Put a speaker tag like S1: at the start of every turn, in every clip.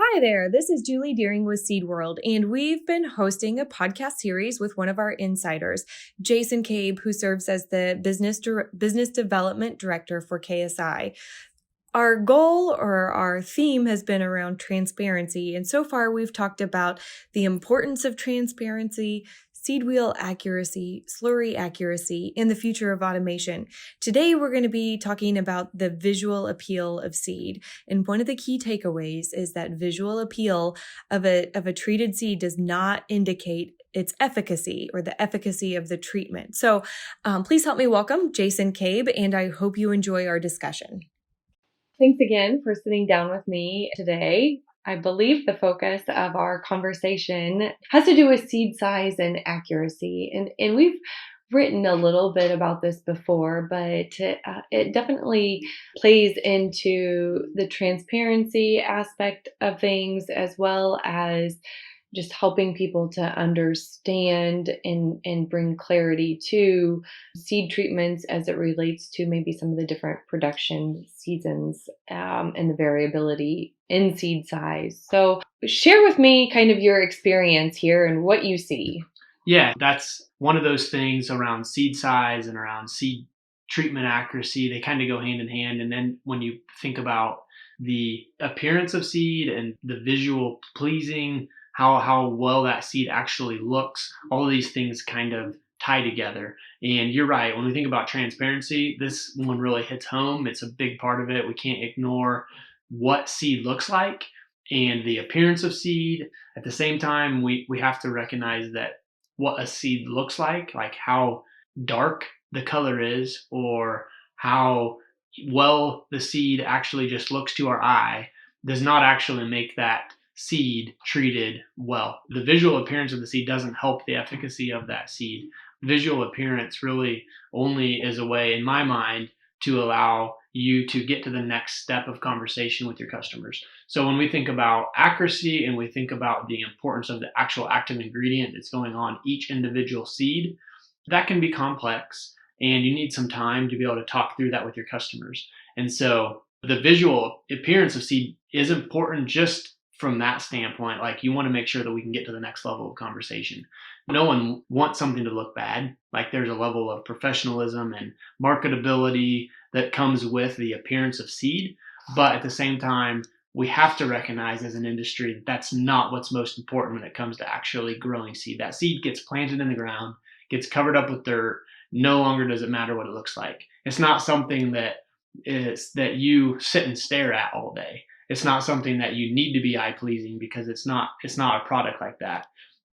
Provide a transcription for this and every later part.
S1: Hi there, this is Julie Deering with Seed World, and we've been hosting a podcast series with one of our insiders, Jason Cabe, who serves as the Business Development Director for KSI. Our goal or our theme has been around transparency, and so far we've talked about the importance of transparency, seed wheel accuracy, slurry accuracy, and the future of automation. Today we're going to be talking about the visual appeal of seed, and one of the key takeaways is that visual appeal of a treated seed does not indicate its efficacy or the efficacy of the treatment. So please help me welcome Jason Cabe, and I hope you enjoy our discussion. Thanks again for sitting down with me today. I believe the focus of our conversation has to do with seed size and accuracy. And we've written a little bit about this before, but it definitely plays into the transparency aspect of things as well as just helping people to understand and bring clarity to seed treatments as it relates to maybe some of the different production seasons and the variability in seed size. So share with me kind of your experience here and what you see.
S2: Yeah, that's one of those things around seed size and around seed treatment accuracy. They kind of go hand in hand. And then when you think about the appearance of seed and the visual pleasing, how well that seed actually looks, all of these things kind of tie together. And you're right. When we think about transparency, this one really hits home. It's a big part of it. We can't ignore what seed looks like and the appearance of seed. At the same time, we have to recognize that what a seed looks like how dark the color is, or how well the seed actually just looks to our eye, does not actually make that seed treated well. The visual appearance of the seed doesn't help the efficacy of that seed. Visual appearance really only is a way, in my mind, to allow you to get to the next step of conversation with your customers. So when we think about accuracy and we think about the importance of the actual active ingredient that's going on each individual seed, that can be complex and you need some time to be able to talk through that with your customers. And so the visual appearance of seed is important just from that standpoint. Like, you want to make sure that we can get to the next level of conversation. No one wants something to look bad. Like, there's a level of professionalism and marketability that comes with the appearance of seed. But at the same time, we have to recognize as an industry that that's not what's most important when it comes to actually growing seed. That seed gets planted in the ground, gets covered up with dirt. No longer does it matter what it looks like. It's not something that you sit and stare at all day. It's not something that you need to be eye pleasing, because it's not a product like that.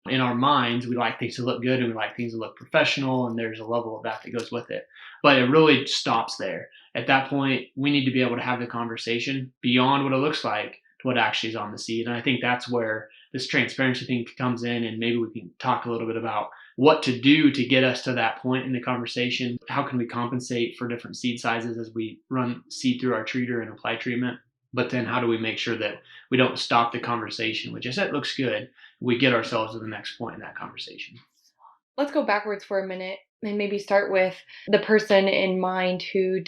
S2: In our minds, we like things to look good and we like things to look professional, and there's a level of that goes with it. But it really stops there. At that point, we need to be able to have the conversation beyond what it looks like to what actually is on the seed. And I think that's where this transparency thing comes in, and maybe we can talk a little bit about what to do to get us to that point in the conversation. How can we compensate for different seed sizes as we run seed through our treater and apply treatment? But then how do we make sure that we don't stop the conversation, which I said looks good, we get ourselves to the next point in that conversation.
S1: Let's go backwards for a minute and maybe start with the person in mind who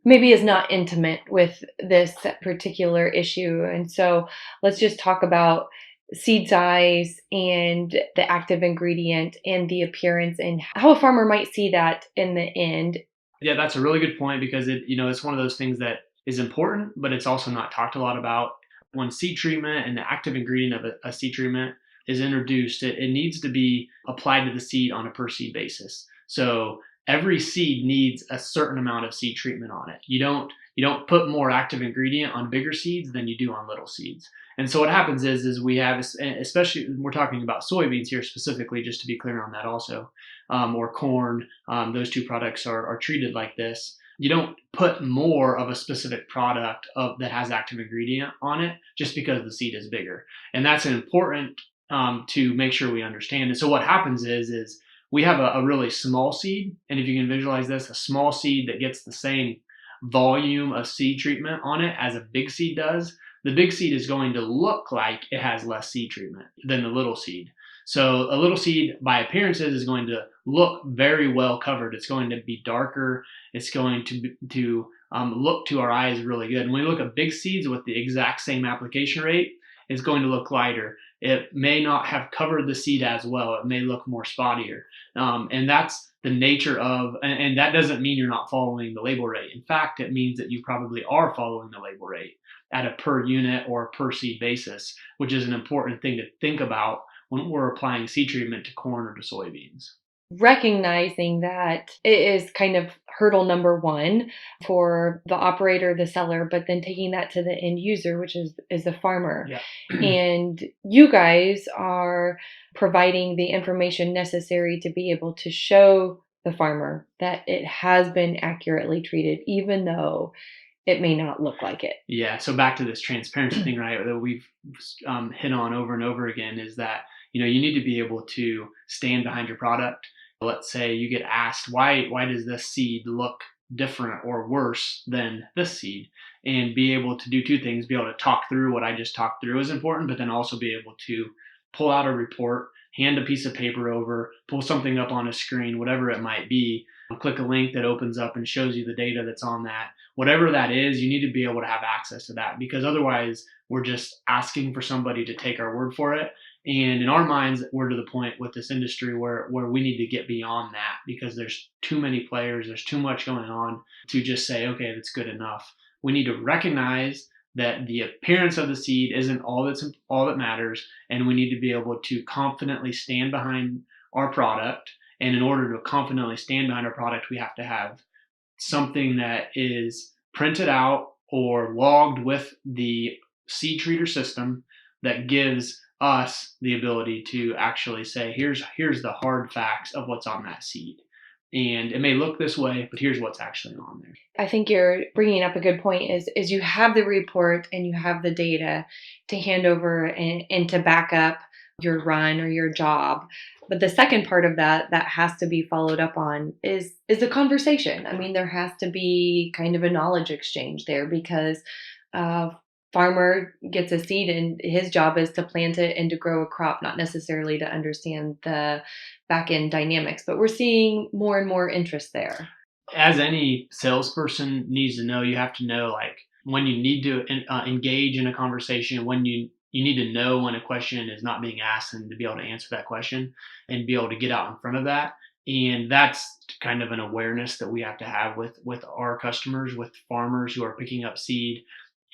S1: maybe is not intimate with this particular issue. And so let's just talk about seed size and the active ingredient and the appearance and how a farmer might see that in the end.
S2: Yeah, that's a really good point, because it's one of those things that is important, but it's also not talked a lot about. When seed treatment and the active ingredient of a seed treatment is introduced, it needs to be applied to the seed on a per seed basis. So every seed needs a certain amount of seed treatment on it. You don't put more active ingredient on bigger seeds than you do on little seeds. And so what happens is we have, especially we're talking about soybeans here specifically, just to be clear on that also, or corn. Those two products are treated like this. You don't put more of a specific product that has active ingredient on it just because the seed is bigger. And that's important to make sure we understand. And so what happens is we have a really small seed. And if you can visualize this, a small seed that gets the same volume of seed treatment on it as a big seed does, the big seed is going to look like it has less seed treatment than the little seed. So a little seed, by appearances, is going to look very well covered. It's going to be darker. It's going to look to our eyes really good. And when we look at big seeds with the exact same application rate, is going to look lighter. It may not have covered the seed as well. It may look more spottier. And that's the nature of, and that doesn't mean you're not following the label rate. In fact, it means that you probably are following the label rate at a per unit or per seed basis, which is an important thing to think about when we're applying seed treatment to corn or to soybeans.
S1: Recognizing that it is kind of hurdle number one for the operator, the seller, but then taking that to the end user, which is the farmer.
S2: Yeah.
S1: And you guys are providing the information necessary to be able to show the farmer that it has been accurately treated, even though it may not look like it.
S2: Yeah. So back to this transparency thing, right? That we've hit on over and over again is that you need to be able to stand behind your product. Let's say you get asked why does this seed look different or worse than this seed, and be able to do two things: be able to talk through what I just talked through is important, but then also be able to pull out a report, hand a piece of paper over, pull something up on a screen, whatever it might be, click a link that opens up and shows you the data that's on that. Whatever that is, you need to be able to have access to that, because otherwise we're just asking for somebody to take our word for it. And in our minds, we're to the point with this industry where we need to get beyond that, because there's too many players, there's too much going on to just say, okay, that's good enough. We need to recognize that the appearance of the seed isn't all that matters, and we need to be able to confidently stand behind our product. And in order to confidently stand behind our product, we have to have something that is printed out or logged with the seed treater system that gives us the ability to actually say, here's the hard facts of what's on that seed. And it may look this way, but here's what's actually on there.
S1: I think you're bringing up a good point is you have the report and you have the data to hand over and to back up your run or your job. But the second part of that has to be followed up on is a conversation. I mean, there has to be kind of a knowledge exchange there, because farmer gets a seed and his job is to plant it and to grow a crop, not necessarily to understand the back end dynamics. But we're seeing more and more interest there.
S2: As any salesperson needs to know, you have to know, like, when you need to engage in a conversation, when you need to know when a question is not being asked, and to be able to answer that question and be able to get out in front of that. And that's kind of an awareness that we have to have with our customers, with farmers who are picking up seed,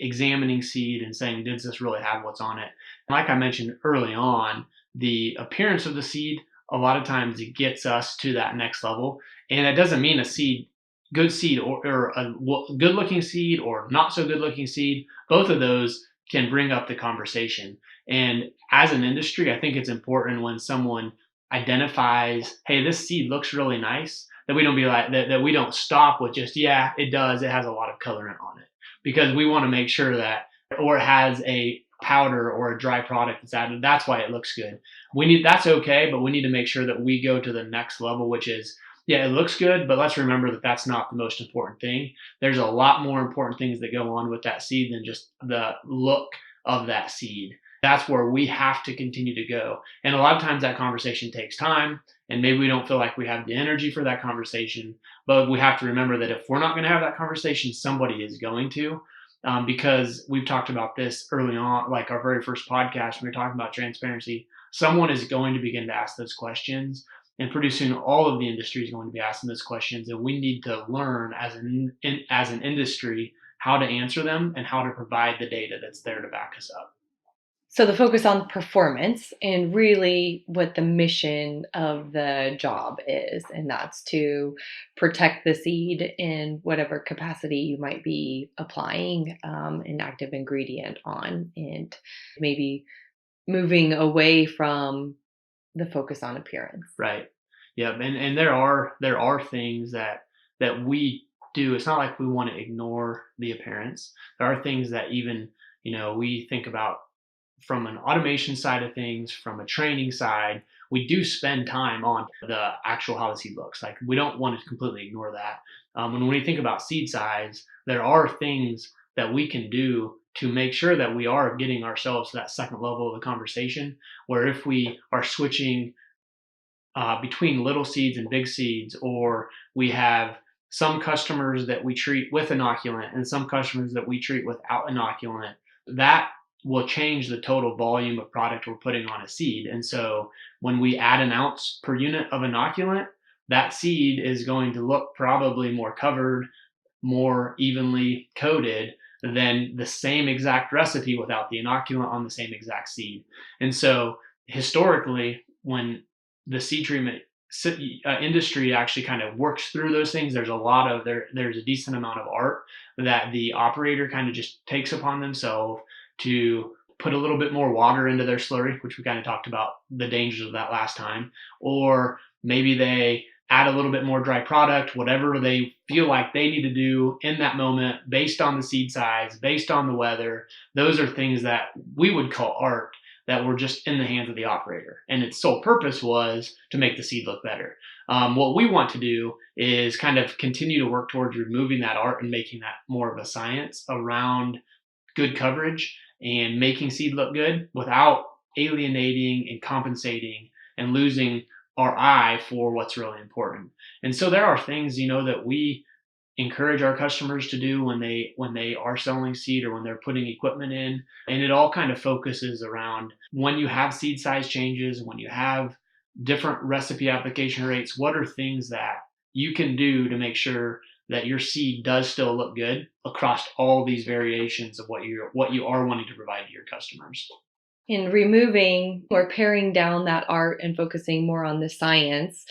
S2: examining seed and saying, does this really have what's on it? And like I mentioned early on, the appearance of the seed, a lot of times it gets us to that next level. And it doesn't mean a seed, good seed, or a good looking seed or not so good looking seed. Both of those can bring up the conversation. And as an industry, I think it's important when someone identifies, hey, this seed looks really nice, that we don't be like that we don't stop with just, yeah, it does, it has a lot of colorant on it, because we want to make sure that, or it has a powder or a dry product that's added, that's why it looks good. That's okay, but we need to make sure that we go to the next level, which is, yeah, it looks good, but let's remember that that's not the most important thing. There's a lot more important things that go on with that seed than just the look of that seed. That's where we have to continue to go. And a lot of times that conversation takes time, and maybe we don't feel like we have the energy for that conversation. But we have to remember that if we're not going to have that conversation, somebody is going to. Because we've talked about this early on, like our very first podcast, we were talking about transparency. Someone is going to begin to ask those questions, and pretty soon all of the industry is going to be asking those questions, and we need to learn as an industry how to answer them and how to provide the data that's there to back us up.
S1: So the focus on performance and really what the mission of the job is, and that's to protect the seed in whatever capacity you might be applying an active ingredient on, and maybe moving away from the focus on appearance.
S2: Right. Yeah. And there are things that we do. It's not like we want to ignore the appearance. There are things that even, we think about from an automation side of things, from a training side. We do spend time on the actual how the seed looks. Like, we don't want to completely ignore that. And when we think about seed size, there are things that we can do to make sure that we are getting ourselves to that second level of the conversation, where if we are switching between little seeds and big seeds, or we have some customers that we treat with inoculant and some customers that we treat without inoculant, that will change the total volume of product we're putting on a seed. And so when we add an ounce per unit of inoculant, that seed is going to look probably more covered, more evenly coated than the same exact recipe without the inoculant on the same exact seed. And so historically, when the seed treatment industry actually kind of works through those things, there's a decent amount of art that the operator kind of just takes upon themselves to put a little bit more water into their slurry, which we kind of talked about the dangers of that last time, or maybe they add a little bit more dry product, whatever they feel like they need to do in that moment based on the seed size, based on the weather. Those are things that we would call art that were just in the hands of the operator. And its sole purpose was to make the seed look better. What we want to do is kind of continue to work towards removing that art and making that more of a science around good coverage and making seed look good without alienating and compensating and losing our eye for what's really important. And so there are things, that we encourage our customers to do when they are selling seed or when they're putting equipment in. And it all kind of focuses around when you have seed size changes, when you have different recipe application rates, what are things that you can do to make sure that your seed does still look good across all these variations of what you are wanting to provide to your customers.
S1: And removing or paring down that art and focusing more on the science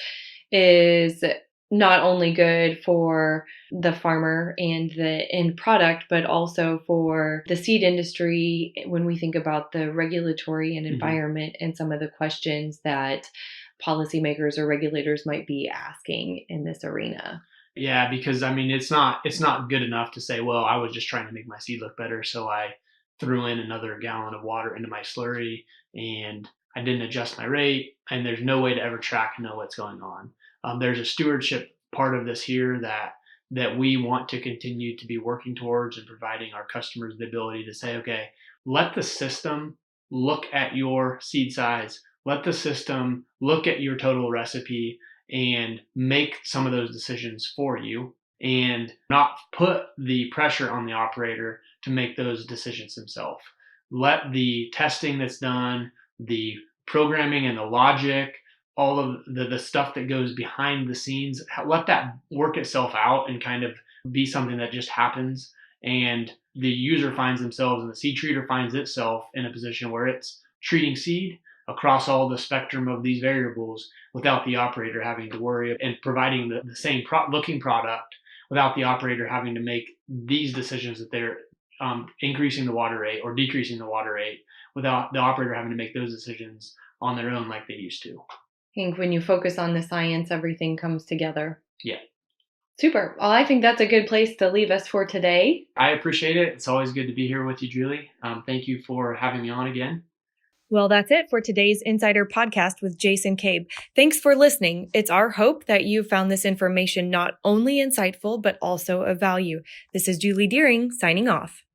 S1: is not only good for the farmer and the end product, but also for the seed industry when we think about the regulatory and environment and some of the questions that policymakers or regulators might be asking in this arena.
S2: Yeah, because I mean, it's not good enough to say, well, I was just trying to make my seed look better, so I threw in another gallon of water into my slurry and I didn't adjust my rate, and there's no way to ever track and know what's going on. There's a stewardship part of this here that we want to continue to be working towards and providing our customers the ability to say, okay, let the system look at your seed size, let the system look at your total recipe and make some of those decisions for you and not put the pressure on the operator to make those decisions himself. Let the testing that's done, the programming and the logic, all of the stuff that goes behind the scenes, let that work itself out and kind of be something that just happens. And the user finds themselves and the seed treater finds itself in a position where it's treating seed across all the spectrum of these variables without the operator having to worry and providing the same looking product without the operator having to make these decisions that they're increasing the water rate or decreasing the water rate without the operator having to make those decisions on their own like they used to.
S1: I think when you focus on the science, everything comes together.
S2: Yeah.
S1: Super. Well, I think that's a good place to leave us for today.
S2: I appreciate it. It's always good to be here with you, Julie. Thank you for having me on again.
S1: Well, that's it for today's Insider Podcast with Jason Cabe. Thanks for listening. It's our hope that you found this information not only insightful, but also of value. This is Julie Deering signing off.